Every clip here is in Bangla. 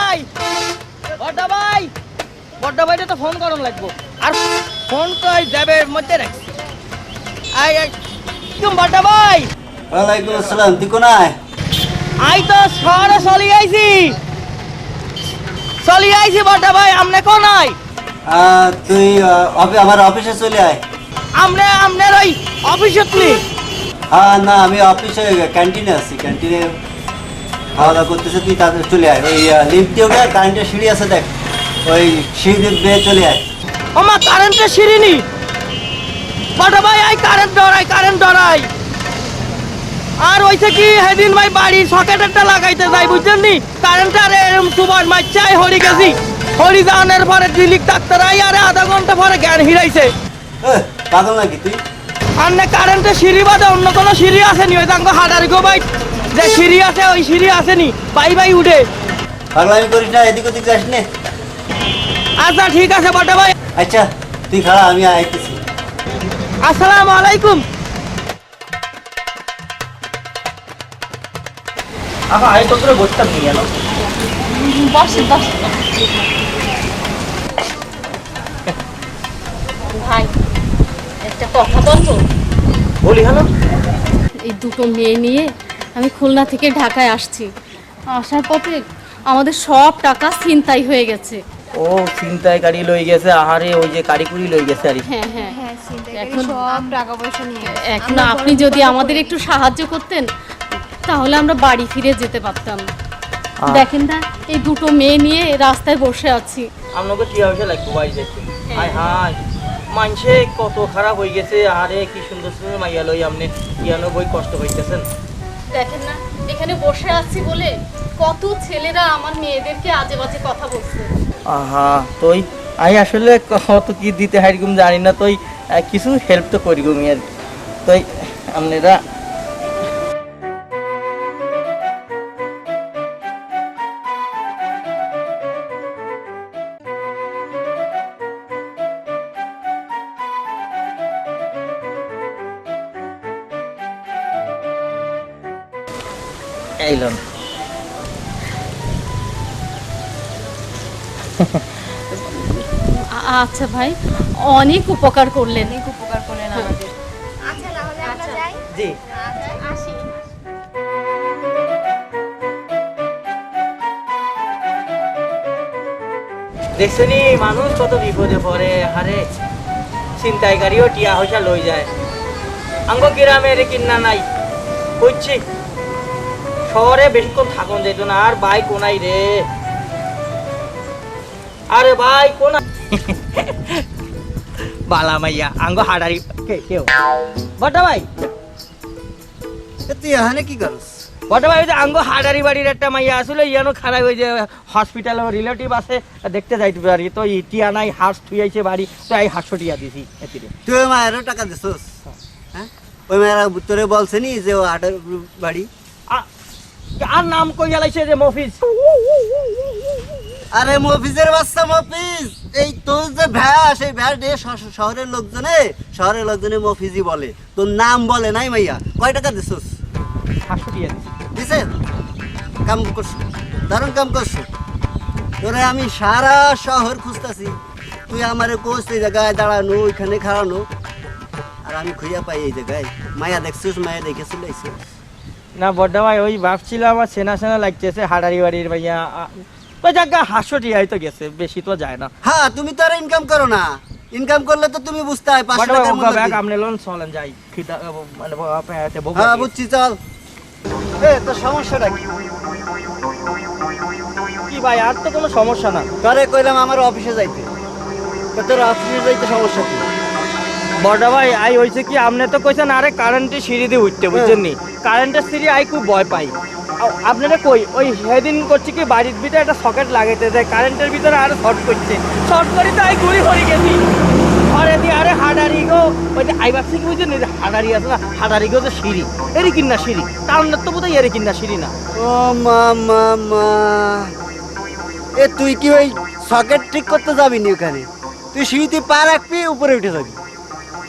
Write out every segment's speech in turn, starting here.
ভাই বড় ভাই বড় ভাইটা তো ফোন করন লাগবো আর ফোন তো এই জ্যাবের মধ্যে রাখছি আই আই তুমি বড় ভাই ওয়ালাইকুম আসসালাম তুই কোনায় আই তো শহরে চলি আইছি বড় ভাই আমনে কোন আই তুই আমার অফিসে চলে আয় আমনের ওই অফিসে তুই না আমি অফিসে ক্যান্টিনে আছি ক্যান্টিনে খাওয়া দাওয়া করতেছে তুই তাদের চলে আয় ওই লিফট দিয়ে উঠে কারেন্টের সিঁড়ি আছে দেখ ওই সিঁড়ি বেয়ে চলে আয় ওমা কারেন্টের সিঁড়ি নি বড় ভাই আই কারেন্ট ডরাই আর ওইছে কি সেদিন ভাই বাড়ি সকেট একটা লাগাইতে যাই বুঝছেন নি কারেন্টটার এরম সুবার মাইচাই হরি গেছি হরি যাওয়ার পরে দিলিক ডাক্তার আই আরে আধা ঘন্টা পরে জ্ঞান হিরাইছে পাগল নাকি তুই আর না কারেন্টের সিঁড়ি বাদে অন্য কোনো সিঁড়ি আসেনি ওই তাঙ্গ হাডারি গো ভাই যে সিঁড়ি আছে ওই সিঁড়ি আসেনি বাই উঠে পাগলামি করিস না এদিক ওদিক যাস নে আচ্ছা ঠিক আছে বড় ভাই আচ্ছা তুই খাড়া আমি আইতেছি আসসালামু আলাইকুম আহা আই তোরে বসতাম নি গেল বস ভাই একটা কথা বলবো বলি হ্যালো এই দুটো মেয়ে নিয়ে আমি খুলনা থেকে ঢাকায় আসছি আসার পথে আমাদের সব টাকা ছিনতাই হয়ে গেছে ও চিন্তায় গাড়ি লই গেছে আহারে ওই যে কারিকুরি লই গেছে আর হ্যাঁ এখন সব টাকা পয়সা নিয়ে এখন আপনি যদি আমাদের একটু সাহায্য করতেন তাহলে আমরা বাড়ি ফিরে যেতে পারতাম দেখেন না এই দুটো মেয়ে নিয়ে রাস্তায় বসে আছি আপনাকে কি হয়েছে লাগবো বাড়ি যাচ্ছি হাই হাই মানসে কত খারাপ হয়ে গেছে আরে কি সুন্দর সুন্দর মাইয়া লই আপনি ইয়ানো বই কষ্ট হইতেছেন দেখেন না এখানে বসে আছি বলে কত ছেলেরা আমার মেয়েদেরকে আজে বাজে কথা বলছে আহা তুই আমি আসলে কত কি দিতে হারিগুম জানি না তুই কিছু হেল্প তো করি গুমি আর তুই আপনারা এইলন আচ্ছা ভাই অনেক উপকার করলেন আমাদের আচ্ছা না হলে আমরা যাই জি আসি দেখছেনি মানুষ কত বিপদে পড়ে হারে চিন্তায় গাড়িও টিয়া হইসা লই যায় আঙ্গ গ্রামে রে কিন্না নাই বুঝছি শহরে বেশিক্ষণ থাকুন যেত না আর ভাই কোনাই রে আরে ভাই কোনা বালা মাইয়া আঙ্গ হাডারি কেউ বটা ভাই তুই এখানে কি করস বটা ভাই ওই যে আঙ্গ হাডারি বাড়ির একটা মাইয়া আসলে ইয়ানো খারাপ ওই যে হসপিটাল রিলেটিভ আছে দেখতে যাইতে পারি তো টিয়া নাই হাঁস থুইছে বাড়ি তো এই 800 টিয়া দিছি এতিরে তুই ওই মায়েরও টাকা দিছস হ্যাঁ ওই মায়েরা তোরে বলছে নি যে ও আটার বাড়ি আর নাম কই গেলাইছে যে মফিজ আরে মফিজের বাচ্চা মফিজ এই তোর যে ভ্যাস এই ভ্যাস দিয়ে শহরের লোকজনে মফিজই বলে তোর নাম বলে নাই মাইয়া কয় টাকা দিছস 800 টিয়া দিছি দিছে কাম করছো দারুণ কাম করছো তোরে আমি সারা শহর খুঁজতাছি তুই আমারে কোচ এই জায়গায় দাঁড়ানো ওইখানে খাওয়ানো আর আমি খুঁজা পাই এই জায়গায় মায়া দেখছিস মায়া দেখে চলে আইছিস না বড় ভাই ওই ভাবছিলাম আমার সেনা লাগতেছে হাডারি বাড়ির ভাইয়া তো জায়গা 800 টিয়াই তো গেছে বেশি তো যায় না হ্যাঁ তুমি তো আর ইনকাম করো না ইনকাম করলে তো তুমি বুঝতে হয় 500 টাকার মধ্যে ব্যাগ আমনে লোন চলেন যাই খিদা মানে আপনাতে বউ হ্যাঁ বুঝছি চল এ তো সমস্যাটা কি কি ভাই আর তো কোনো সমস্যা না তোরে কইলাম আমার অফিসে যাইতে তো তোর অফিসে যাইতে সমস্যা কি বড় ভাই আই হইছে কি আপনি তো কইছেন আরে কারেন্টের সিঁড়ি দিয়ে উঠতে বুঝছেন নি কারেন্টের সিঁড়ি আই খুব ভয় পাই আপনারা কই ওই সেদিন করছি কি বাড়ির ভিতরে একটা সকেট লাগাইতে যায় কারেন্টের ভিতরে আরো শর্ট করছে শর্ট করি তো আই ঘুরি ঘুরি গেছি আরে দি আরে হাডারি গো ওই যে আই ভাবছি কি বুঝছেন হাডারি আছে না হাডারি গো যে সিঁড়ি এরই কিনা সিঁড়ি তার তো বোধহয় এরই কিনা সিঁড়ি না ও মা এ তুই কি ওই সকেট ঠিক করতে যাবি নি ওখানে তুই সিঁড়িতে পা রাখবি উপরে উঠে যাবি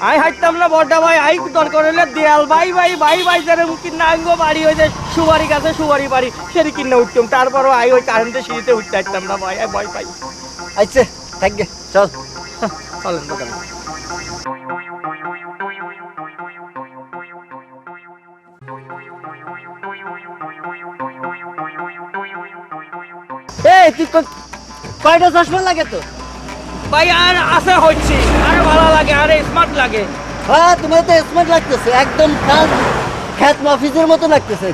আই হাঁটতাম না বড়টা ভাই, আই দরকার হলে দেয়াল ভাই যারা কিনা আঙ্গো বাড়ি ওই যে সুবারি গাছে সুবারি বাড়ি সেটি কিনে উঠতাম, তারপরও আই ওই কারেন্টের সিঁড়িতে উঠতে পারতাম না ভাই, ভয় পাই। আচ্ছা থাকবে, চল। চলেন দোকানে। এই তুই কয়টা চশমা লাগে তো? ভাই আর আসে হচ্ছে, আরে ভালো লাগে, আরে স্মার্ট লাগে। হ্যাঁ তোমার তো স্মার্ট লাগতেছে, একদম খ্যাত মফিজের মতো লাগতেছে।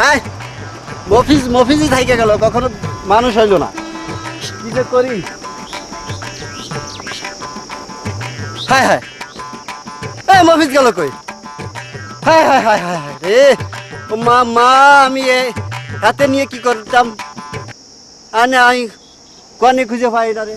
হ্যাঁ মফিজই থাইকে গেল, কখনো মানুষ হইল না। কি যে করি। হ্যাঁ হ্যাঁ এই মফিজ গেল কই? হ্যাঁ হ্যাঁ হ্যাঁ হ্যাঁ হ্যাঁ রে ও মা, আমি হাতে নিয়ে কি করতাম, আনে আমি কনে খুঁজে পাই না রে।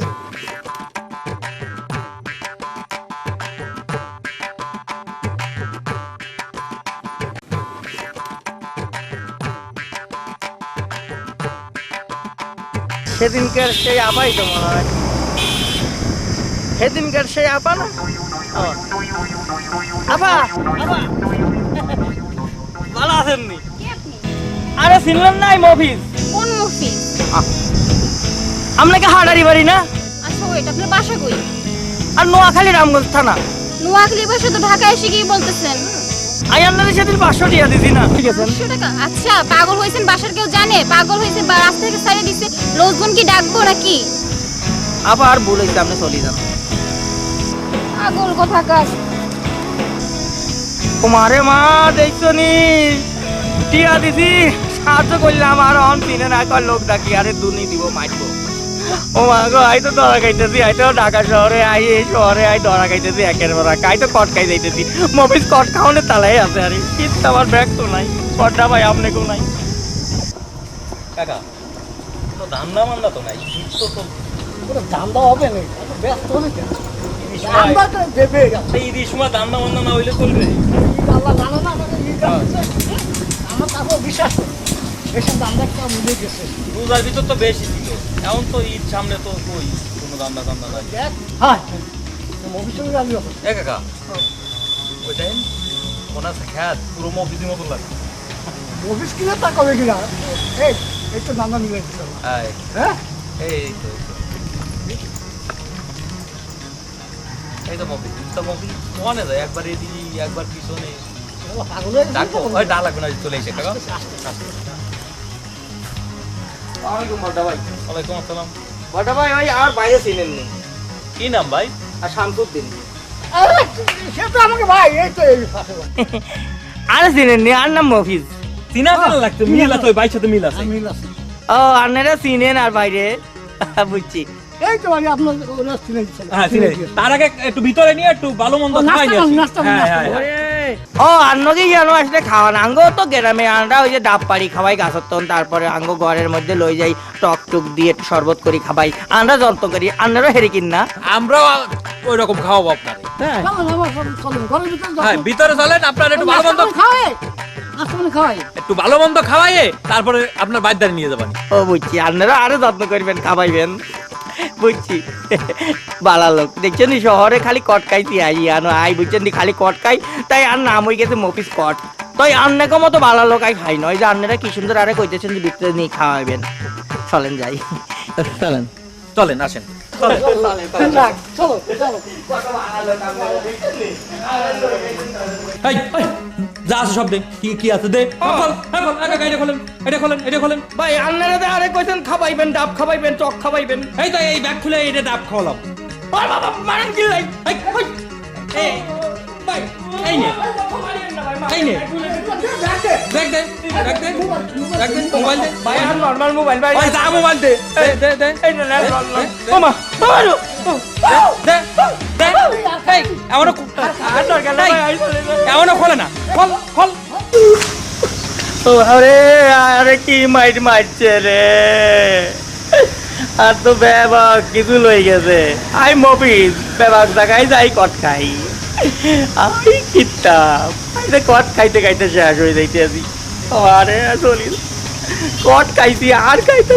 সেদিনকার সেই আপাই তো মনে হয়, সেদিনকার সেই আপা না? ও, আপা আপা ভালো আছেননি? কে আপনি? আরে চিনলেন না এই মফিজ? কোন মফিজ? আপনাকে হাটারি বাড়ি না? আচ্ছা ওইটা আপনার বাসা কই? আর নোয়াখালী রামগঞ্জ থানা। নোয়াখালী বাসা তো ঢাকা এসে গিয়ে বলতেছেন। আই আপনাদের সেদিন 500 টাকা দিছি না, ঠিক আছে? 500 টাকা? আচ্ছা পাগল হয়েছেন, বাসার কেউ জানে? পাগল হয়েছে বা রাস্তা থেকে ছাড়িয়ে দিছে, লোকজন কি ডাকবো নাকি? আপা আর ভুল হয়েছে, আপনি চলে যান। পাগল কোথাকার। তোমারে মা দেখছো নি টিয়া দিছি, সাহায্য করলাম আর অন চিনে না কর লোক ডাকি, আরে দুনি দিব মারবো। ও মা গো, আই তো ধরা খাইতেছি, আই তো ঢাকা শহরে আই, এই শহরে আই ধরা খাইতেছি একের পর এক, আই তো কট খাই যাইতেছি। মফিজ কট খাওয়ানে তালাই আছে, আরে কিন্তু আমার ব্যাগ তো নাই, কটটা ভাই আপনাকেও নাই। কাকা তো ধান্দা মান্দা তো নাই, তো তো ধান্দা হবে না, ব্যস্ত হবে কেন? এই ঈদের সময় ধান্দা মান্দা না হইলে চলবে? আমার তারপর বিশ্বাস এসব ধান্দা মনে গেছে। রোজার ভিতর তো বেশি ছিল, এখন তো ঈদ সামনে, তো কই কোনো ধান্দা টান্দা নাই। হ্যাঁ এ কাকা ওইটাই মনে আছে খ্যাত পুরো মফিজের মতো লাগে। অফিস কিনা তা কবে কিনা এই তো ধান্দা মিলে হ্যাঁ হ্যাঁ এই তো এই তো মফিজ, তো মফিজ মনে যায় একবার এদিকে একবার পিছনে। ডাকবো ওই ডাক লাগবে না, চলে এসে কাকা। ওয়ালাইকুম বড়টা ভাই। ওয়ালাইকুম আসসালাম। বড়টা ভাই ওই আর বাইরে চিনেননি, কি নাম ভাই? আর শামসুদ্দিন। সে তো আমাকে ভাই এই তো এই পাশে আর চিনেননি, আর নাম মফিজ। চিনা চেনা লাগতো, মিল আছে ওই ভাইয়ের সাথে মিল আছে। মিল আছে। ও আপনারা চিনেন আর বাইরে, বুঝছি। এই তো মানে আপনার ওরা চিনে দিচ্ছেন। হ্যাঁ চিনে। তার আগে একটু ভিতরে নিয়ে একটু ভালো মন্দ খাই নিয়ে আসি। হ্যাঁ হ্যাঁ হ্যাঁ। ও আন্নকে কেন আসলে খাওয়ান, আঙ্গ তো গ্রামে আমরা ওই যে ডাব পাড়ি খাওয়াই গাছের তন, তারপরে আঙ্গ ঘরের মধ্যে লই যাই টক টুক দিয়ে একটু শরবত করি খাবাই, আমরা যন্ত্র করি, আন্নারও হেরি কিন না। আমরাও ওই রকম খাওয়াবো আপনারে। হ্যাঁ হ্যাঁ ভিতরে চলেন, আপনার একটু ভালো মন্দ একটু ভালো মন্দ খাওয়াইয়ে তারপরে আপনার বাড়িতে নিয়ে যাবেন। ও বুঝছি, আপনারা আরো যত্ন করবেন, খাওয়াইবেন, বুঝছি। বালা লোক দেখছেন শহরে খালি কটকাইছি আই আনো আই, বুঝছেন খালি কটকাই, তাই আর নাম হয়ে গেছে মফিস কট। তাই আন্নাকে মতো বালা লোক আই খাই নয়, যে আন্নারা কি সুন্দর আরে কইতেছেন যে ভিতরে নিয়ে খাওয়াইবেন। চলেন যাই, চলেন চলেন আসেন। এই, এই, যা আছে সব দে, কি কি আছে দে। খোল, এটা খোলেন, এটা খোলেন, এটা খোলেন। ভাই আন্নারা তো আরে কইছেন খাওয়াইবেন, ডাব খাওয়াইবেন, চক খাওয়াইবেন। এই তো এই ব্যাগ খুলে এটা ডাব খাওয়ালাম। ওই বাবা মারেন কি লাই, এই, ওই, এই, ভাই, এই নে, এই নে। দেখ দে, দেখ দে, দেখ দে, মোবাইল দে। ভাই আর নরমাল মোবাইল ভাই। ওই যা মোবাইল দে, দে, দে, দে। এই না না ও মা, আমারও দে, দে, এই, এমনও আর দরকার নাই ভাই, চলে যান। এমনও খোলে না, খোল, খোল। ও আরে আরে কি মাইট মারছে রে, আর তো বেবাক কিছু লই গেছে। আই মফিজ বেবাক জায়গায় যাই কট খাই, আই কিতাব আইতে কট খাইতে খাইতে শেষ হয়ে যাইতে আছি। আরে চলি কট খাইছি আর খাইতে